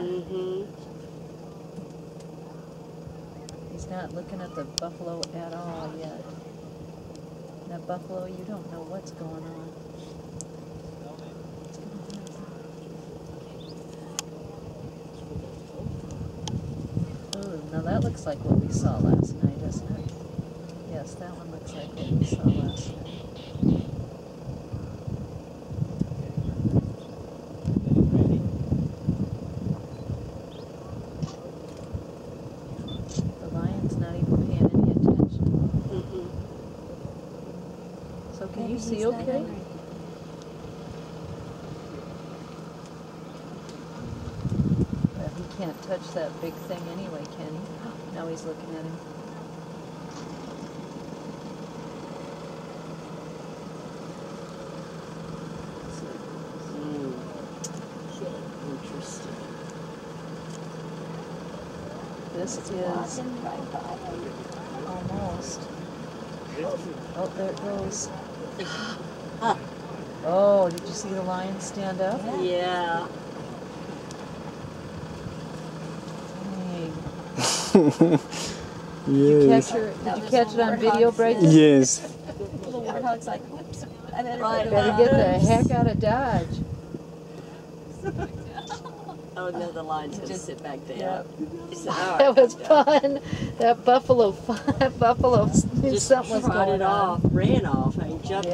Mm-hmm. He's not looking at the buffalo at all yet. That buffalo, you don't know what's going on. Oh, now that looks like what we saw last night, doesn't it? Yes, that one looks like what we saw last night. The lion's not even paying any attention. Mm-hmm. So can you see okay? Well, he can't touch that big thing anyway, can he? Now he's looking at him. Interesting. This is almost. Oh, there it goes. Oh, did you see the lion stand up? Yeah. Dang. Yes. Did you catch it on video, Bryson? Yes. The warthog's like, whoops, I better Better get the heck out of Dodge. Oh no, the lion's gonna sit back there. Yep. He said, "All right, That was I'm done." fun. That buffalo knew Just something was trotted going on. off, ran off, and jumped. Yeah.